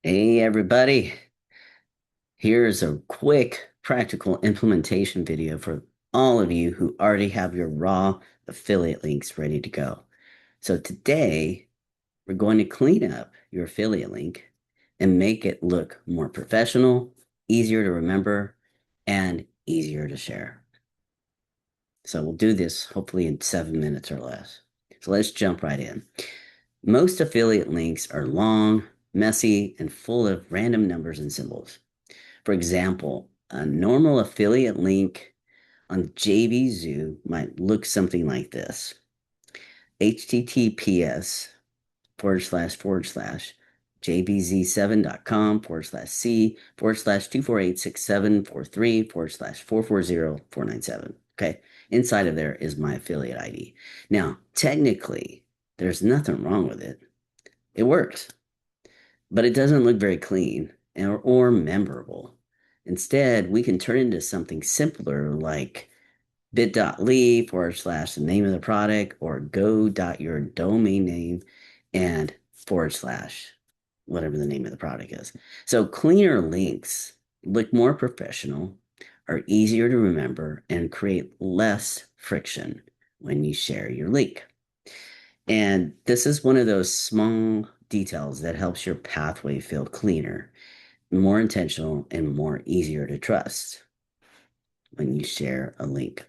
Hey everybody, here's a quick practical implementation video for all of you who already have your raw affiliate links ready to go. So today we're going to clean up your affiliate link and make it look more professional, easier to remember, and easier to share. So we'll do this hopefully in 7 minutes or less. So let's jump right in. Most affiliate links are long, messy, and full of random numbers and symbols. For example, a normal affiliate link on JVZoo might look something like this: https // jbz7.com /c /2486743 /440 Okay. Inside of there is my affiliate ID. Now, technically, there's nothing wrong with it. It works, but it doesn't look very clean or memorable. Instead, we can turn it into something simpler like bit.ly / the name of the product or go.your domain name and / whatever the name of the product is. So cleaner links look more professional, are easier to remember, and create less friction when you share your link. And this is one of those small details that helps your pathway feel cleaner, more intentional, and more easier to trust when you share a link.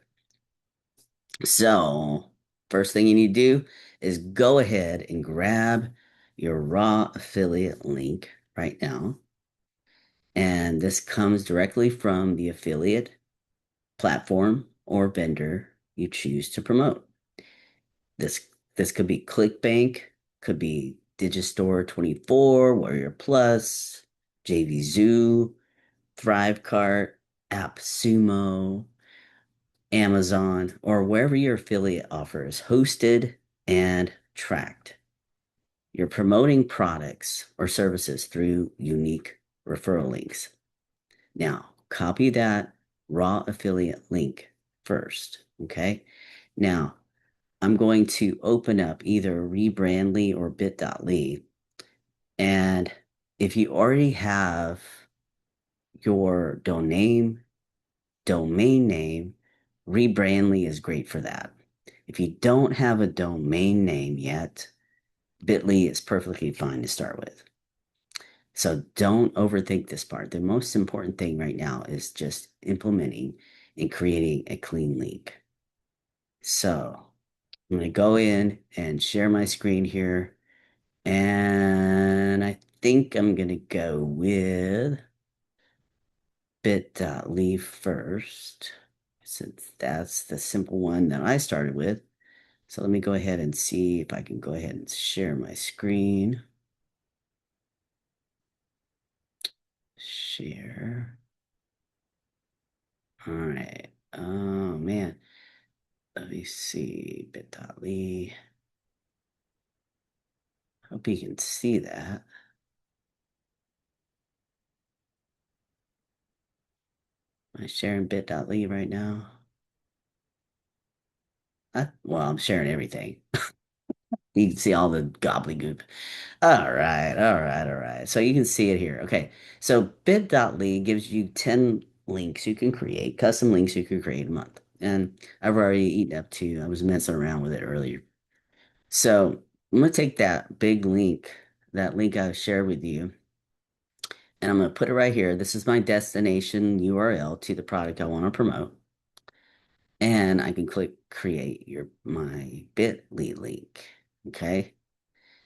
So, first thing you need to do is go ahead and grab your raw affiliate link right now. And this comes directly from the affiliate platform or vendor you choose to promote. This this could be ClickBank, could be Digistore 24, Warrior Plus, JVZoo, Thrivecart, AppSumo, Amazon, or wherever your affiliate offer is hosted and tracked. You're promoting products or services through unique referral links. Now, copy that raw affiliate link first, okay? Now, I'm going to open up either Rebrandly or bit.ly. And if you already have your domain name, Rebrandly is great for that. If you don't have a domain name yet, Bitly is perfectly fine to start with. So don't overthink this part. The most important thing right now is just implementing and creating a clean link. So I'm going to go in and share my screen here. And I think I'm going to go with bit.ly first, since that's the simple one that I started with. So let me go ahead and see if I can go ahead and share my screen. Share. All right. Oh man. Let me see. Bit.ly. Hope you can see that. Am I sharing bit.ly right now? Well, I'm sharing everything. You can see all the gobbledygook. All right. So you can see it here. Okay. So bit.ly gives you 10 links you can create, custom links you can create a month. And I've already eaten up to, I was messing around with it earlier. So I'm going to take that big link, that link I shared with you, and I'm going to put it right here. This is my destination URL to the product I want to promote. And I can click create my bit.ly link. Okay.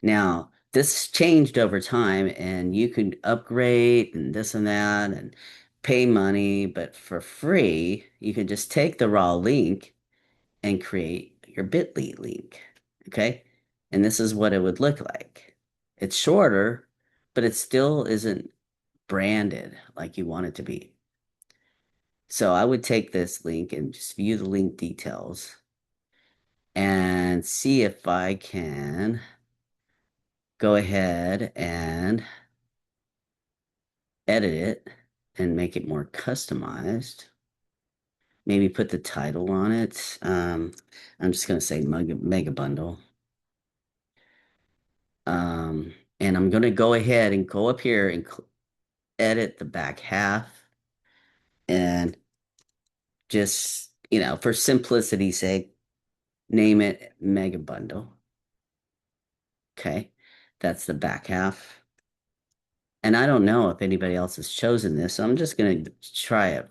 Now, this changed over time, and you can upgrade and this and that and pay money, but for free, you can just take the raw link and create your bit.ly link. Okay. And this is what it would look like. It's shorter, but it still isn't branded like you want it to be. So I would take this link and just view the link details and see if I can go ahead and edit it and make it more customized. Maybe put the title on it. I'm just going to say mega bundle. And I'm going to go ahead and go up here and edit the back half and just, for simplicity's sake, name it Mega Bundle. Okay. That's the back half. And I don't know if anybody else has chosen this, so I'm just going to try it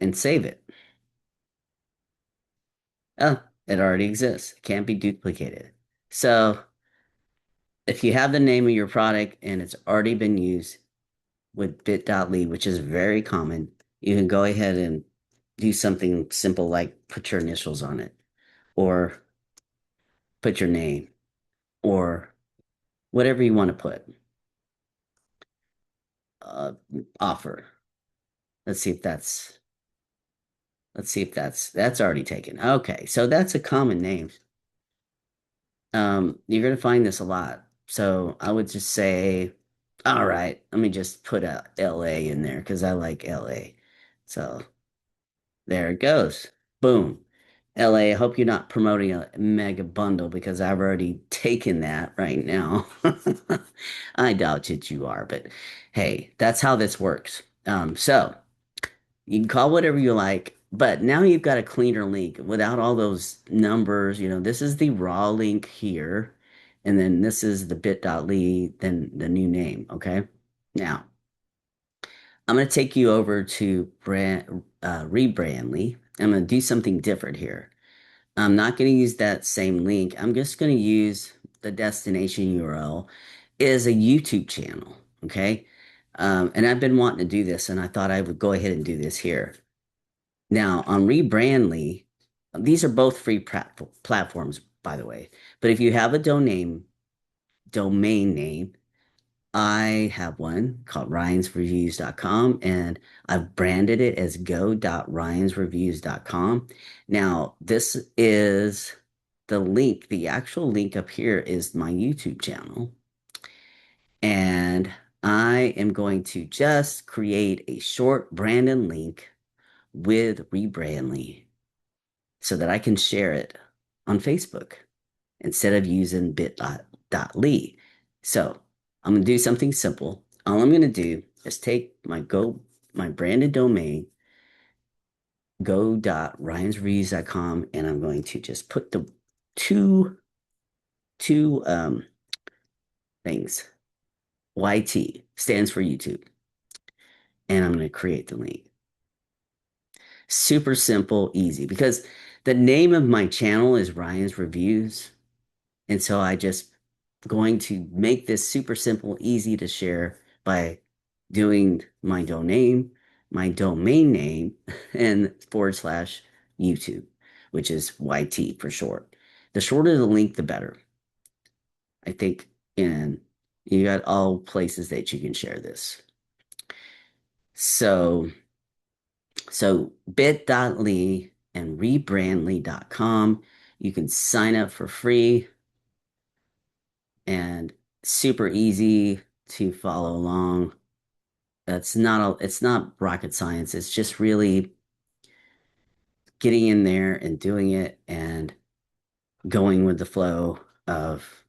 and save it. Oh, it already exists. It can't be duplicated. So if you have the name of your product and it's already been used with bit.ly, which is very common, you can go ahead and do something simple like put your initials on it or put your name or whatever you want to put. Uh, Offer. Let's see if that's already taken. Okay, so that's a common name. You're gonna find this a lot. So I would just say, all right, let me just put a LA in there because I like LA. So there it goes. Boom. LA, I hope you're not promoting a mega bundle because I've already taken that right now. I doubt that you are, but hey, that's how this works. So you can call whatever you like, but now you've got a cleaner link without all those numbers. This is the raw link here, and then this is the bit.ly, then the new name. Okay. Now I'm going to take you over to Rebrandly. I'm going to do something different here. I'm not going to use that same link. I'm just going to use the destination URL is a YouTube channel. Okay. And I've been wanting to do this, and I thought I would go ahead and do this here. Now, on Rebrandly, these are both free platforms, by the way. But if you have a domain name, I have one called ryans.reviews.com, and I've branded it as go.ryans.reviews.com. Now, this is the link, the actual link up here is my YouTube channel. And I am going to just create a short branded link with Rebrandly so that I can share it on Facebook instead of using bit.ly. So I'm going to do something simple. All I'm going to do is take my branded domain, go.ryansreviews.com, and I'm going to just put the two things. YT stands for YouTube. And I'm going to create the link. Super simple, easy, because the name of my channel is Ryan's Reviews. And so I just going to make this super simple, easy to share by doing my domain name, and / YouTube, which is YT for short. The shorter the link, the better. I think, and you got all places that you can share this. So bit.ly and rebrandly.com, you can sign up for free and super easy to follow along. It's not rocket science. It's just really getting in there and doing it and going with the flow of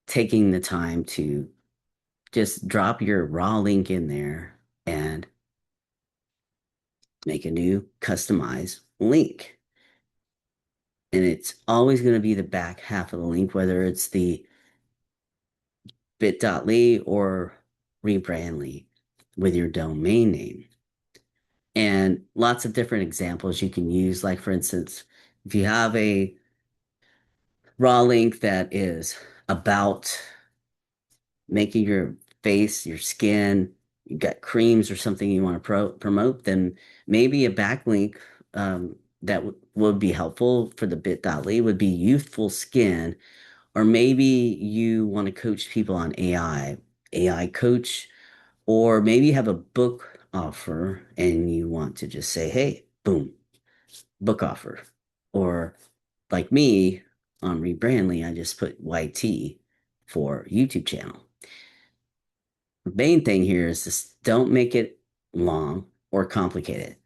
taking the time to just drop your raw link in there and make a new customized link. And it's always going to be the back half of the link, whether it's the bit.ly or rebrandly with your domain name. And lots of different examples you can use. Like, for instance, if you have a raw link that is about making your face, your skin, you got creams or something you want to promote, then maybe a backlink that would be helpful for the bit.ly would be youthful skin. Or maybe you want to coach people on AI coach, or maybe you have a book offer and you want to just say, hey, boom, book offer. Or like me on Rebrandly, I just put YT for YouTube channel. The main thing here is just don't make it long or complicated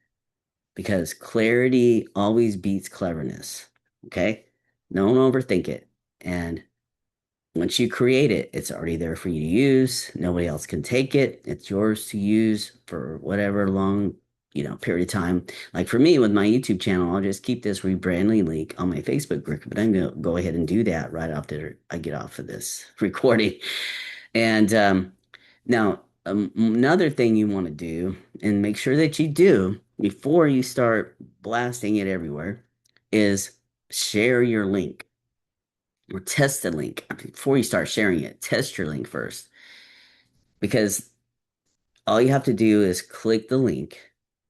because clarity always beats cleverness. Okay? Don't overthink it. And Once you create it, it's already there for you to use. Nobody else can take it. It's yours to use for whatever long, period of time. Like for me with my YouTube channel, I'll just keep this rebranding link on my Facebook group, but I'm gonna go ahead and do that right after I get off of this recording. And now another thing you want to do, and make sure that you do before you start blasting it everywhere, is share your link or test the link before you start sharing it. Test your link first because all you have to do is click the link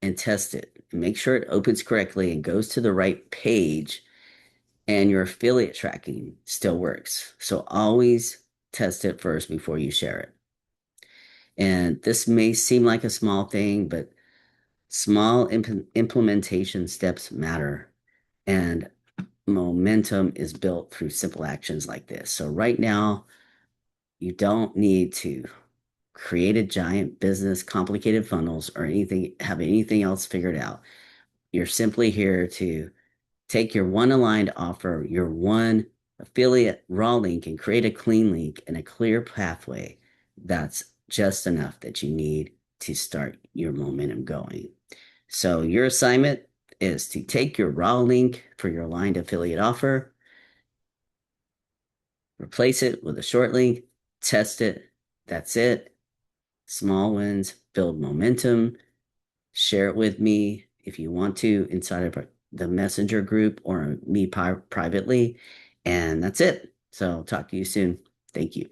and test it. Make sure it opens correctly and goes to the right page, and your affiliate tracking still works. So always test it first before you share it. And this may seem like a small thing, but small implementation steps matter. And momentum is built through simple actions like this. So right now, you don't need to create a giant business, complicated funnels, or have anything else figured out. You're simply here to take your one aligned offer, your one affiliate raw link, and create a clean link and a clear pathway. That's just enough that you need to start your momentum going. So your assignment is to take your raw link for your aligned affiliate offer, replace it with a short link, test it. That's it. Small wins, build momentum. Share it with me if you want to inside of the messenger group or me privately. And that's it. So talk to you soon. Thank you.